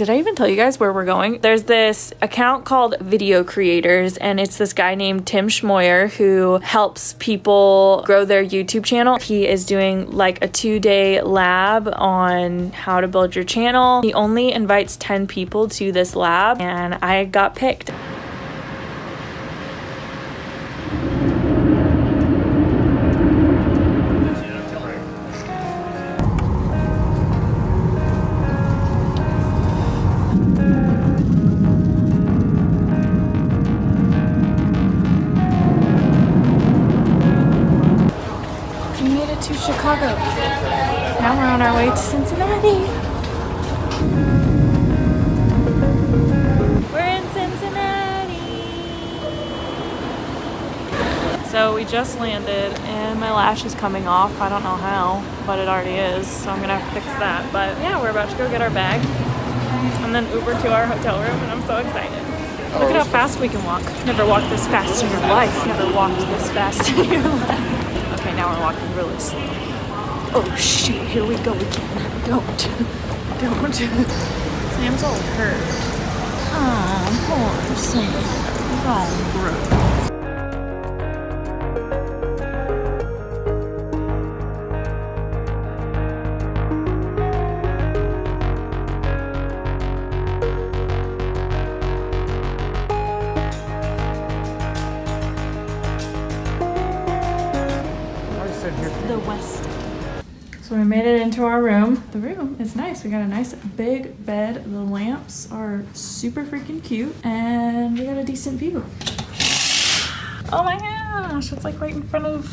Did I even tell you guys where we're going? There's this account called Video Creators, and it's this guy named Tim Schmoyer who helps people grow their YouTube channel. He is doing like a 2-day lab on how to build your channel. He only invites 10 people to this lab, and I got picked. To Chicago. Now we're on our way to Cincinnati. We're in Cincinnati. So we just landed and my lash is coming off. I don't know how, but it already is. So I'm gonna have to fix that. But yeah, we're about to go get our bags and then Uber to our hotel room, and I'm so excited. Look at how fast we can walk. Never walked this fast in your life. Never walked this fast in your life. Okay, now we're walking really slow. Oh shit, here we go again. Don't. Sam's all hurt. Oh, poor Sam. Oh, bro. The West. So we made it into our room. The room is nice. We got a nice big bed. The lamps are super freaking cute, and we got a decent view. Oh my gosh, it's like right in front of,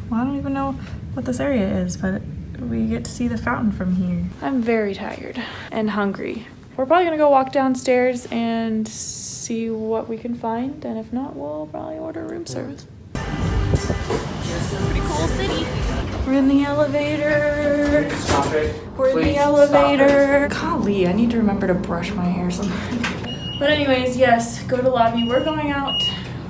well, I don't even know what this area is, but we get to see the fountain from here. I'm very tired and hungry. We're probably gonna go walk downstairs and see what we can find, and if not, we'll probably order room service. Pretty cool city. We're in the elevator. Stop it. We're in the elevator. Golly, I need to remember to brush my hair sometime. But anyways, yes, go to lobby. We're going out.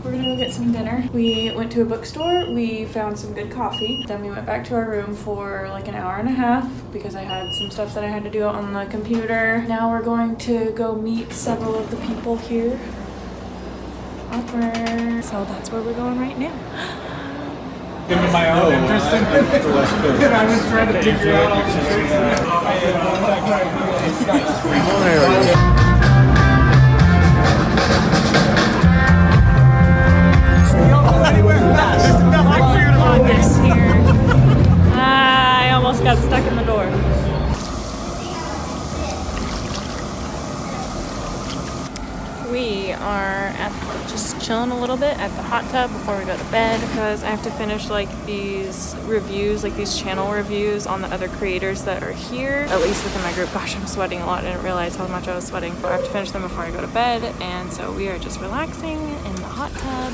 We're gonna go get some dinner. We went to a bookstore. We found some good coffee. Then we went back to our room for like an hour and a half because I had some stuff that I had to do on the computer. Now we're going to go meet several of the people here. Awkward. So that's where we're going right now. Give me my own interest in it. I was trying to figure out all the tricks. I almost got stuck in the door. We are just chilling a little bit at the hot tub before we go to bed because I have to finish like these reviews, like these channel reviews on the other creators that are here, at least within my group. Gosh, I'm sweating a lot. I didn't realize how much I was sweating. But I have to finish them before I go to bed, and so we are just relaxing in the hot tub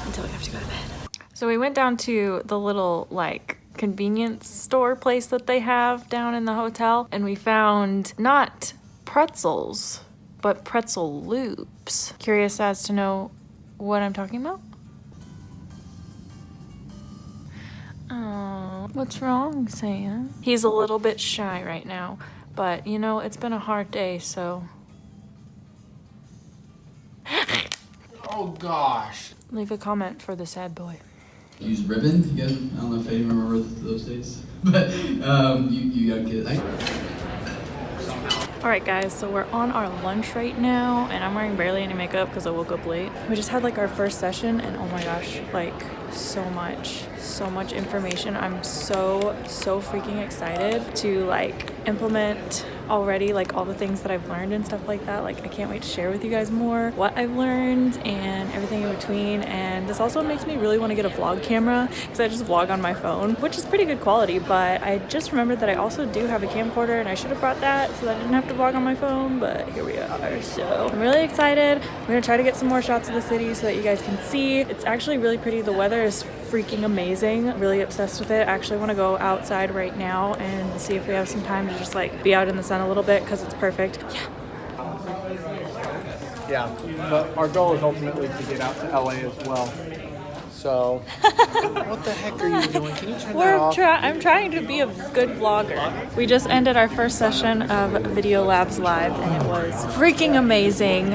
until we have to go to bed. So we went down to the little like convenience store place that they have down in the hotel, and we found not pretzels, but pretzel loops. Curious as to know what I'm talking about? Oh, what's wrong, Sam? He's a little bit shy right now, but you know, it's been a hard day, so. Oh gosh. Leave a comment for the sad boy. Use ribbon. You guys, I don't know if anyone remember those days, but you gotta get it. Alright guys, so we're on our lunch right now, and I'm wearing barely any makeup because I woke up late. We just had like our first session, and oh my gosh, like so much information. I'm so freaking excited to like implement already like all the things that I've learned and stuff like that. Like I can't wait to share with you guys more what I've learned and everything in between. And this also makes me really want to get a vlog camera because I just vlog on my phone, which is pretty good quality, but I just remembered that I also do have a camcorder, and I should have brought that so that I didn't have to vlog on my phone, but here we are. So I'm really excited. We're gonna try to get some more shots of the city so that you guys can see. It's actually really pretty. The weather is freaking amazing. Really obsessed with it. I actually want to go outside right now and see if we have some time to just like be out in the sun a little bit because it's perfect. Yeah, but our goal is ultimately to get out to LA as well. So, what the heck are you doing? Can you turn that off? I'm trying to be a good vlogger. We just ended our first session of Video Labs Live, and it was freaking amazing.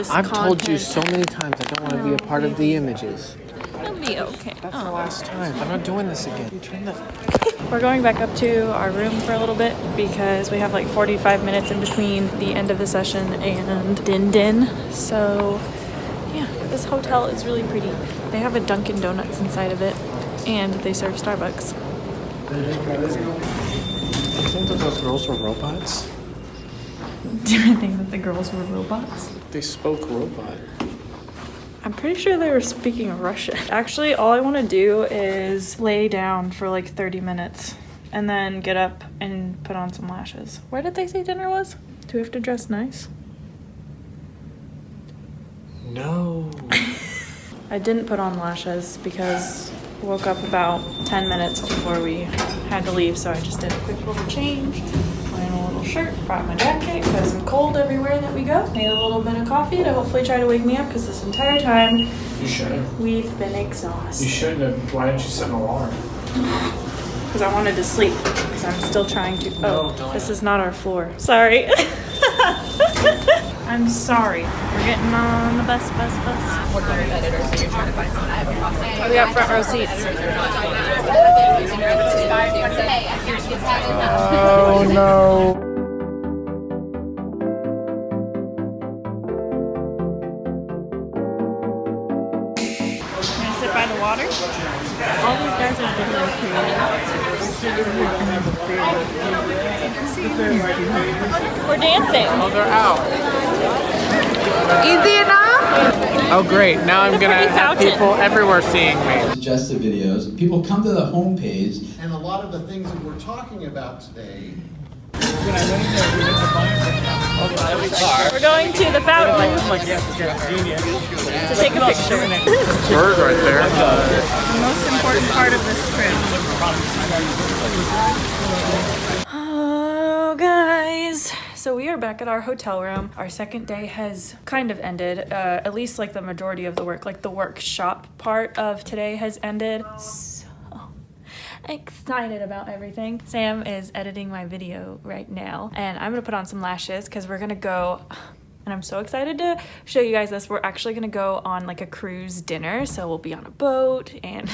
I've told you so many times I don't want to be a part of the images. It'll be okay. That's the last time. I'm not doing this again. You turn that. We're going back up to our room for a little bit because we have like 45 minutes in between the end of the session and Din Din. So yeah, this hotel is really pretty. They have a Dunkin' Donuts inside of it and they serve Starbucks. Do you think that those girls were robots? Do you think that the girls were robots? They spoke robot. I'm pretty sure they were speaking Russian. Actually, all I want to do is lay down for like 30 minutes and then get up and put on some lashes. Where did they say dinner was? Do we have to dress nice? No. I didn't put on lashes because I woke up about 10 minutes before we had to leave, so I just did a quick little change. Wearing a little shirt, brought my jacket because I'm cold everywhere that we go. Made a little bit of coffee to hopefully try to wake me up because this entire time You should have. we've been exhausted. You should have. Why didn't you set an alarm? Because I wanted to sleep because I'm still trying to. No, Oh, don't. this is not our floor. Sorry. I'm sorry. We're getting on the bus. What kind of editor? So you're trying to find someone. I have a process. We got front row seats. Oh no. Can I sit by the water? All these guys are video creators. We're dancing. Oh, they're out. Easy enough? Oh, great. Now I'm going to pretty have fountain. people everywhere seeing me. Suggested videos. People come to the homepage. And a lot of the things that we're talking about today We're going to the fountain to take a picture. Bird right there. The most important part of this trip. Oh, guys. So we are back at our hotel room. Our second day has kind of ended, at least like the majority of the work, like the workshop part of today has ended. So excited about everything. Sam is editing my video right now and I'm gonna put on some lashes because we're gonna go, and I'm so excited to show you guys this. We're actually gonna go on like a cruise dinner. So we'll be on a boat and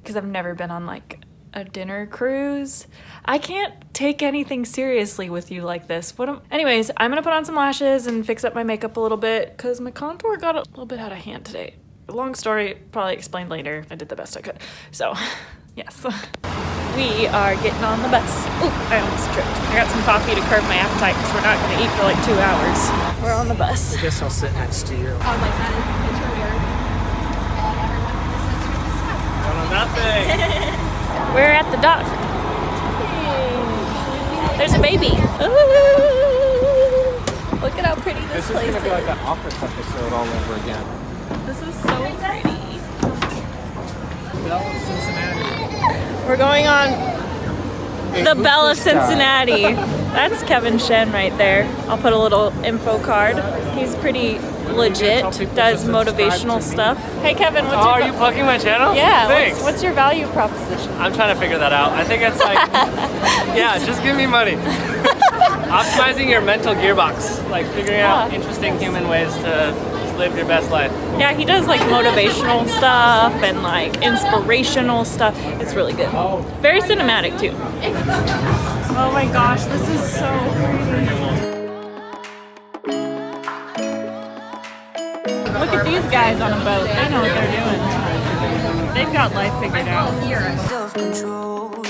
because I've never been on like a dinner cruise. I can't take anything seriously with you like this. Anyways, I'm gonna put on some lashes and fix up my makeup a little bit because my contour got a little bit out of hand today. Long story, probably explained later. I did the best I could. So, yes. We are getting on the bus. Ooh, I almost tripped. I got some coffee to curb my appetite because we're not gonna eat for like 2 hours. We're on the bus. I guess I'll sit next to you. Nothing. We're at the dock. There's a baby. Ooh, look at how pretty this This is place going to be like is. an Office episode all over again. This is so pretty. Bell of Cincinnati. We're going on the who's Bell of this guy? Cincinnati. That's Kevin Shen right there. I'll put a little info card. He's pretty legit, does motivational stuff. Hey Kevin, what's Oh, are your you plugging my channel? yeah? Thanks. What's your value proposition? I'm trying to figure that out. I think it's like, yeah, just give me money. Optimizing your mental gearbox, like figuring out interesting human ways to just live your best life. Yeah, he does like motivational stuff and like inspirational stuff. It's really good. Very cinematic too. Oh my gosh, this is so pretty. Look at these guys on a boat. They know what they're doing. They've got life figured out. Self-control.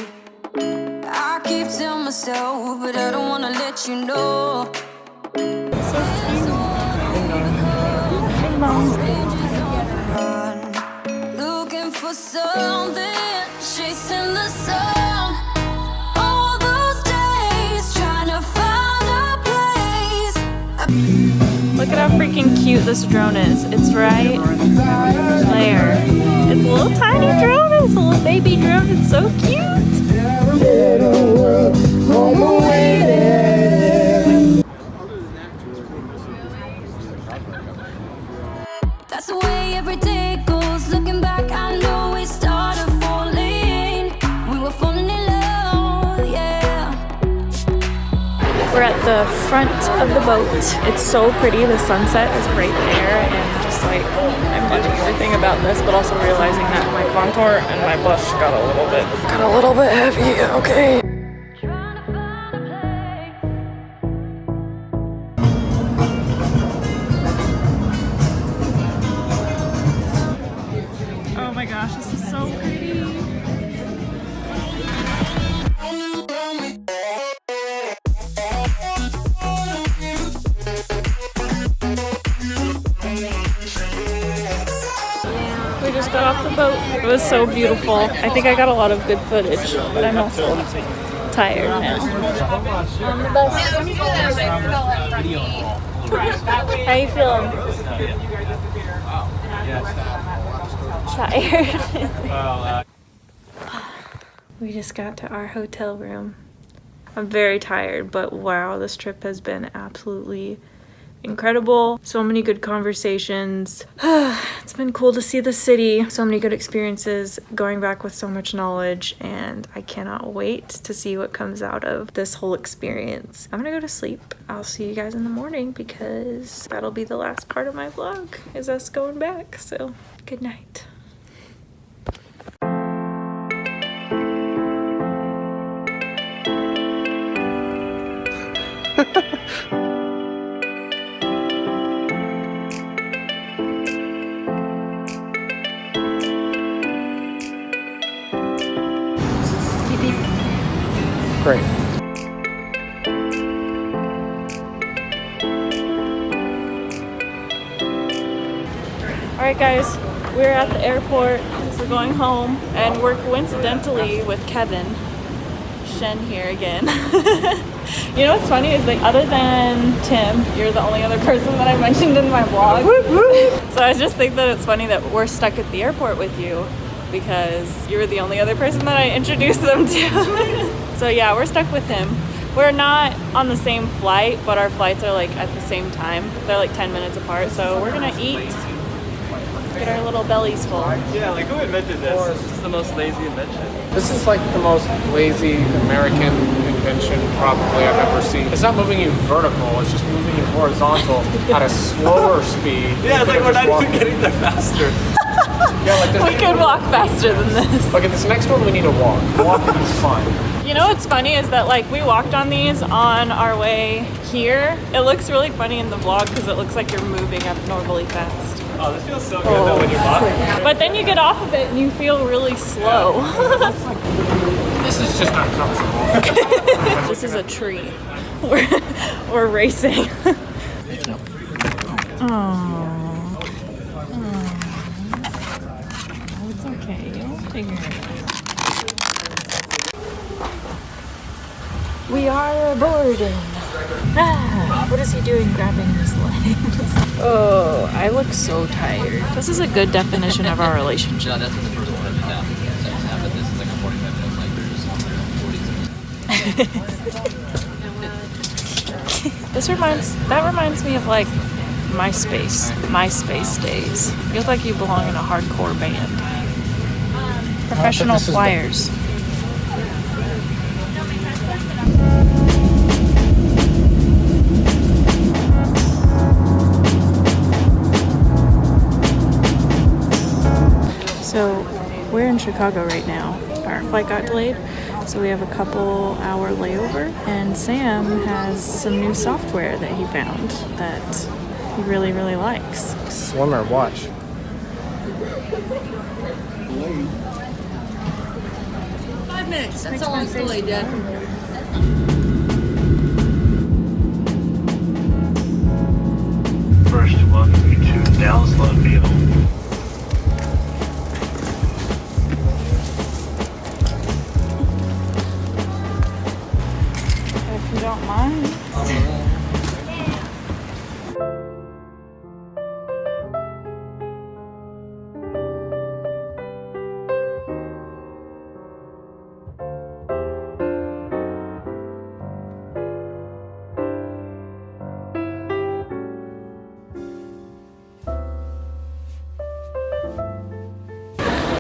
I keep telling myself, but I don't wanna let you know. Looking for something, chasing the sun. All those days, trying to find a place. Look at how freaking cute this drone is. It's right there. It's a little tiny drone. It's a little baby drone. It's so cute. That's the way every day goes. Looking the front of the boat. It's so pretty. The sunset is right there, and just like I'm loving everything about this, but also realizing that my contour and my blush got a little bit heavy. Okay. Oh my gosh, this is so pretty. We just got off the boat. It was so beautiful. I think I got a lot of good footage, but I'm also tired now. On the bus. How you feeling? Tired. We just got to our hotel room. I'm very tired, but wow, this trip has been absolutely incredible. So many good conversations. It's been cool to see the city. So many good experiences, going back with so much knowledge, and I cannot wait to see what comes out of this whole experience. I'm gonna go to sleep. I'll see you guys in the morning because that'll be the last part of my vlog, is us going back. So good night. Great. Alright guys, we're at the airport. We're going home, and we're coincidentally with Kevin. Shen here again. You know what's funny is, like, other than Tim, you're the only other person that I mentioned in my vlog. So I just think that it's funny that we're stuck at the airport with you because you were the only other person that I introduced them to. So yeah, we're stuck with him. We're not on the same flight, but our flights are like at the same time. They're like 10 minutes apart, so we're gonna eat, get our little bellies full. Yeah, like who invented this? This is the most lazy invention. This is like the most lazy American invention probably I've ever seen. It's not moving you vertical, it's just moving you horizontal at a slower speed. Yeah, it's like we're not even getting there faster. Yeah, like We could walk faster than this. Look at this next one, we need to walk. Walking is fun. You know what's funny is that, like, we walked on these on our way here. It looks really funny in the vlog because it looks like you're moving abnormally fast. Oh, this feels so good though when you walk. But then you get off of it and you feel really slow. This is just not comfortable. This is a tree. We're racing. Oh, it's okay. You'll figure it out. We are boarding. What is he doing grabbing his legs? Oh, I look so tired. This is a good definition of our relationship. No, that's the first one. But this is like a 45 minute like That reminds me of like MySpace days. Feels like you belong in a hardcore band. Professional flyers. So we're in Chicago right now. Our flight got delayed, so we have a couple-hour layover, and Sam has some new software that he found that he really, really likes. Swimmer, watch. That's how long it's delayed, Dad. First, welcome you to Dallas Love Field. If you don't mind.